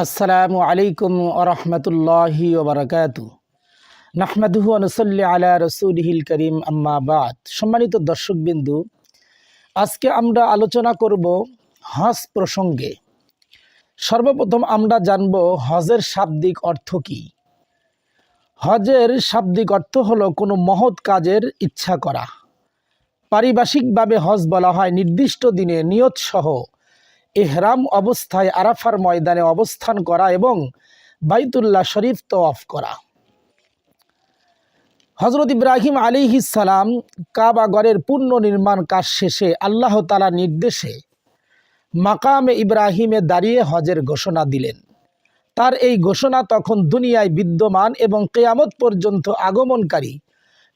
আসসালামু আলাইকুম ওরহমতুল্লাহি ওবরাকাতু। নাহমাদুহু ওয়া নুসাল্লি আলা রাসূলিহিল কারীম, আম্মা বাদ। সম্মানিত দর্শকবিন্দু, আজকে আমরা আলোচনা করব হজ প্রসঙ্গে। সর্বপ্রথম আমরা জানব হজের শাব্দিক অর্থ কী। হজের শাব্দিক অর্থ হলো কোনো মহৎ কাজের ইচ্ছা করা। পারিভাষিকভাবে হজ বলা হয় নির্দিষ্ট দিনে নিয়তসহ ইহরাম অবস্থায় আরাফার ময়দানে অবস্থান করা এবং বাইতুল্লাহ শরীফ তওয়াফ করা। হজরত ইব্রাহিম আলাইহিস সালাম কাবা ঘরের পুনর্নির্মাণ কাজ শেষে আল্লাহ তাআলার নির্দেশে মাকামে ইব্রাহিমে দাঁড়িয়ে হজের ঘোষণা দিলেন। তার এই ঘোষণা তখন দুনিয়ায় বিদ্যমান এবং কিয়ামত পর্যন্ত আগমনকারী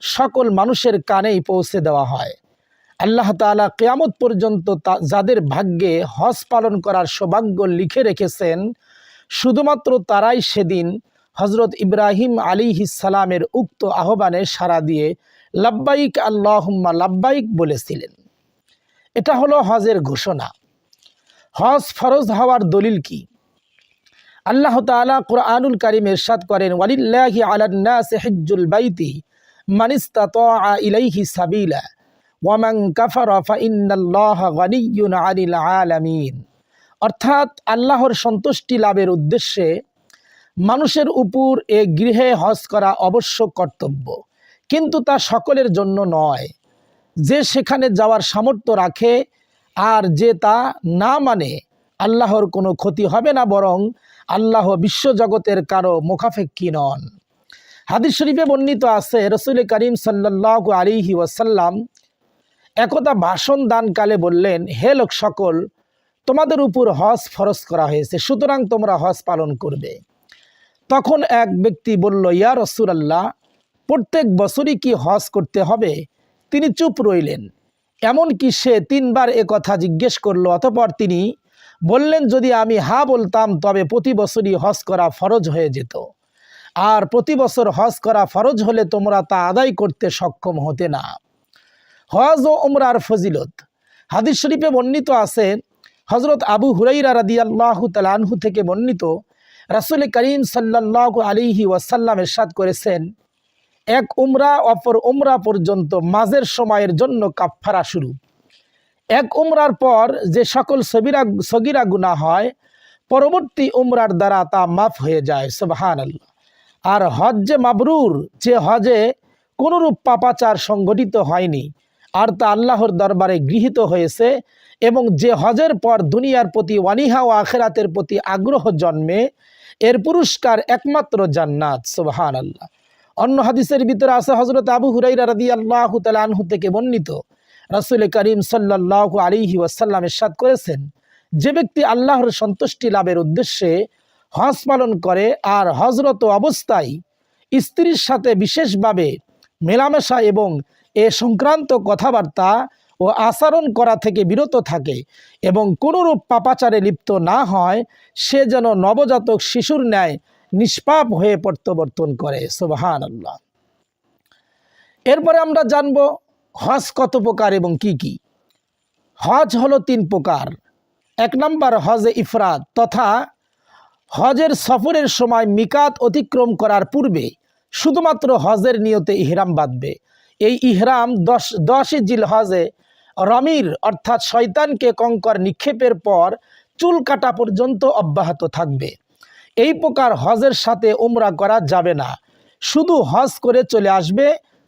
সকল মানুষের কানেই পৌঁছে দেওয়া হয়। আল্লাহ তাআলা কিয়ামত পর্যন্ত যাদের ভাগ্যে হজ পালন করার সৌভাগ্য লিখে রেখেছেন, শুধুমাত্র তারাই সেদিন হজরত ইব্রাহিম আলাইহিস সালামের উক্ত আহ্বানে সাড়া দিয়ে লাব্বাইক আল্লাহুম্মা লাব্বাইক বলেছিলেন। এটা হলো হজের ঘোষণা। হজ ফরজ হওয়ার দলিল কি? আল্লাহ তাআলা কুরআনুল কারীমে ইরশাদ করেন, ওয়ালিল্লাহি আলান নাসি হিজ্জুল বাইতি মান ইসতাতাআ ইলাইহি সাবিলা ওয়ামান কাফারা ফাইন্নাল্লাহা গানিয়্যুন আনিল আলামিন। অর্থাৎ আল্লাহর সন্তুষ্টি লাভের উদ্দেশ্যে মানুষের উপর এ গৃহে হজ করা অবশ্য কর্তব্য, কিন্তু তা সকলের জন্য নয়। যে সেখানে যাওয়ার সামর্থ্য রাখে আর যে তা না মানে, আল্লাহর কোনো ক্ষতি হবে না, বরং আল্লাহ বিশ্বজগতের কারো মুখাপেক্ষী নন। হাদিস শরীফে বর্ণিত আছে, রাসূল করিম সাল্লাল্লাহু আলাইহি ওয়াসাল্লাম একদা ভাষণ দানকালে বললেন, হে লোক সকল, তোমাদের উপর হজ ফরজ করা হয়েছে, সুতরাং তোমরা হজ পালন করবে। তখন এক ব্যক্তি বলল, ইয়া রাসূলুল্লাহ, প্রত্যেক বছরই কি হজ করতে হবে? তিনি চুপ রইলেন। এমনকি সে 3 বার কথা জিজ্ঞেস করলো। অতঃপর তিনি বললেন, যদি আমি হ্যাঁ বলতাম তবে প্রতি বছরই হজ করা ফরজ হয়ে যেত, আর প্রতি বছর হজ করা ফরজ হলে তোমরা তা আদায় করতে সক্ষম হতে না। হজ ও উমরার ফজিলত। হাদিস শরীফে বর্ণিত আছে, হজরত আবু হুরাইরা রাদিয়াল্লাহু তাআলা আনহু থেকে বর্ণিত, রাসূল করিম সাল্লাল্লাহু আলাইহি ওয়াসাল্লাম ইরশাদ করেছেন, এক উমরা অপর উমরা পর্যন্ত মাঝের সময়ের জন্য কাফফারা শুরু। এক উমরার পর যে সকল সগীরা গুনাহ হয়, পরবর্তী উমরার দ্বারা তা মাফ হয়ে যায়। সুবহানাল্লাহ। আর হজ্জে মাবরুর, যে হজে কোনরূপ পাপাচার সংঘটিত হয়নি আর তা আল্লাহর দরবারে গৃহীত হয়েছে, এবং যে হজের পর দুনিয়ার প্রতি ওয়ানিহা ও আখিরাতের প্রতি আগ্রহ জন্মে, এর পুরস্কার একমাত্র জান্নাত। সুবহানাল্লাহ। অন্য হাদিসের ভিতরে আছে, হযরত আবু হুরাইরা রাদিয়াল্লাহু তাআলা আনহু থেকে বর্ণিত, রাসূল করিম সাল্লাল্লাহু আলাইহি ওয়াসাল্লাম ইরশাদ করেছেন, যে ব্যক্তি আল্লাহর সন্তুষ্টি লাভের উদ্দেশ্যে হজ পালন করে আর হজরত অবস্থায় স্ত্রীর সাথে বিশেষভাবে মেলামেশা এবং এ সংক্রান্ত কথাবার্তা ও আচরণ করা থেকে বিরত থাকে এবং কোনরূপ পাপাচারে লিপ্ত না হয়, সে যেন নবজাতক শিশুর ন্যায় নিষ্পাপ হয়ে প্রত্যাবর্তন করে। সুবহানাল্লাহ। এরপরে আমরা জানব হজ কত প্রকার এবং কি কি। হজ হলো 3 প্রকার। 1 নম্বর হজে ইফরাদ, তথা হজের সফরের সময় মিকাত অতিক্রম করার পূর্বে শুধুমাত্র হজের নিয়তে ইহরাম বাঁধবে। এই ইহরাম 10 জিলহজে রমির অর্থাৎ শয়তানকে কঙ্কর নিক্ষেপের পর চুল কাটা পর্যন্ত অব্যাহত থাকবে। এই প্রকার হজের সাথে উমরা করা যাবে না, শুধু হজ করে চলে আসবে।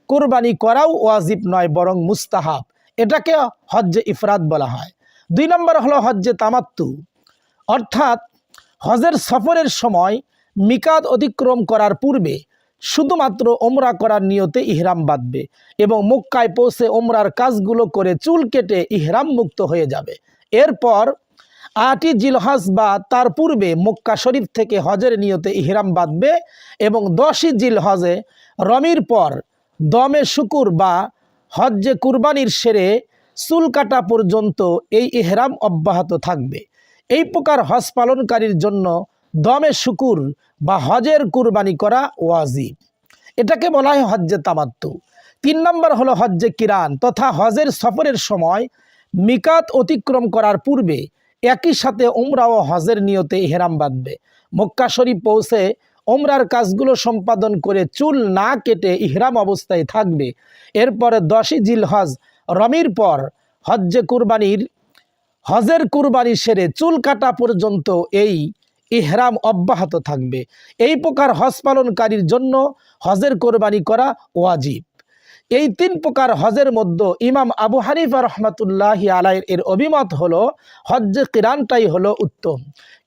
কোরবানি করাও ওয়াজিব নয়, বরং মুস্তাহাব। এটাকে হজ্জে ইফরাদ বলা হয়। 2 নম্বর হলো হজ্জে তামাত্তু, অর্থাৎ হজের সফরের সময় মিকাত অতিক্রম করার পূর্বে শুধুমাত্র ওমরা করার নিয়তে ইহরাম বাঁধবে এবং মক্কায় পৌঁছে ওমরার কাজগুলো করে চুল কেটে ইহরাম মুক্ত হয়ে যাবে। এরপর 8 জিলহজ বা তার পূর্বে মক্কা শরীফ থেকে হজের নিয়তে ইহরাম বাঁধবে এবং 10 জিলহজে রমির পর দমে শুকুর বা হজ্জে কুরবানির সেরে চুল কাটা পর্যন্ত এই ইহরাম অব্যাহত থাকবে। এই প্রকার হজ পালনকারীর জন্য দমে শুকুর বা হজের কুরবানি করা ওয়াজিব। এটাকে বলা হয় হজ্জে তামাত্তু। 3 নম্বর হলো হজ্জে কিরান, তথা হজের সফরের সময় মিকাত অতিক্রম করার পূর্বে একই সাথে উমরা ও হজের নিয়তে ইহরাম বাঁধবে। মক্কা শরীফ পৌঁছে উমরার কাজগুলো সম্পাদন করে চুল না কেটে ইহরাম অবস্থায় থাকবে। এরপরে 10ই জিলহজ রমির পর হজের কুরবানি সেরে চুল কাটা পর্যন্ত এই ইহরাম অব্যাহত থাকবে। এই প্রকার হজ পালনকারীর জন্য হজের কোরবানি করা ওয়াজিব। এই 3 প্রকার হজের মধ্যে ইমাম আবু হানিফা রহমাতুল্লাহি আলাইহির এর অভিমত হলো হজ্জে কিরানটাই হলো উত্তম।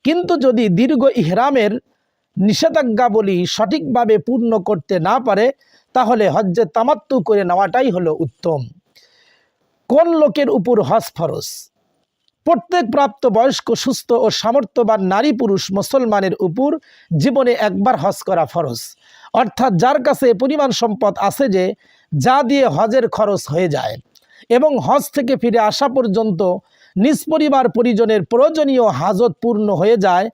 কিন্তু যদি দীর্ঘ ইহরামের নিষেধাজ্ঞাবলী সঠিকভাবে পূর্ণ করতে না পারে তাহলে হজ্জে তামাত্তু করে নেওয়াটাই হলো উত্তম। কোন লোকের উপর হজ ফরজ? প্রত্যেক প্রাপ্তবয়স্ক সুস্থ ও সামর্থ্যবান নারী পুরুষ মুসলমানের উপর জীবনে একবার হজ করা ফরজ। অর্থাৎ যার কাছে পরিমাণ সম্পদ আছে যে যা দিয়ে হজের খরচ হয়ে যায় এবং হজ থেকে ফিরে আসা পর্যন্ত নিজ পরিবার পরিজনের প্রয়োজনীয় হাজত পূর্ণ হয়ে যায়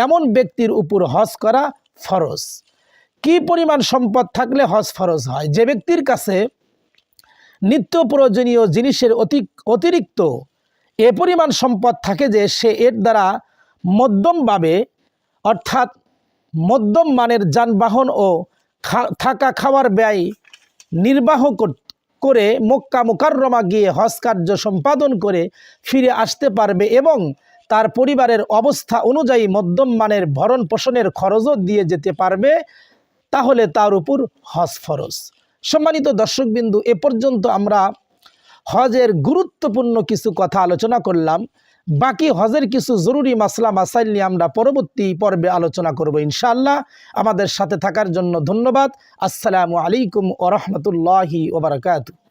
এমন ব্যক্তির উপর হজ করা ফরজ। কি পরিমাণ সম্পদ থাকলে হজ ফরজ হয়? যে ব্যক্তির কাছে নিত্য প্রয়োজনীয় জিনিসের অতিরিক্ত এ পরিমাণ সম্পদ থাকে যে সে এর দ্বারা মধ্যমভাবে অর্থাৎ মধ্যম মানের যানবাহন ও থাকা খাওয়ার ব্যয় নির্বাহ করে মক্কা মুকাররমা গিয়ে হজ কার্য সম্পাদন করে ফিরে আসতে পারবে এবং তার পরিবারের অবস্থা অনুযায়ী মধ্যম মানের ভরণ পোষণের খরচও দিয়ে যেতে পারবে, তাহলে তার উপর হজ ফরজ। সম্মানিত দর্শকবিন্দু, এ পর্যন্ত আমরা হজের গুরুত্বপূর্ণ কিছু কথা আলোচনা করলাম। বাকি হজের কিছু জরুরি মাসলা মাসাইল নিয়ে আমরা পরবর্তী পর্বে আলোচনা করব ইনশাআল্লাহ। আমাদের সাথে থাকার জন্য ধন্যবাদ। আসসালামু আলাইকুম ওয়া রাহমাতুল্লাহি ওয়া বারাকাতুহু।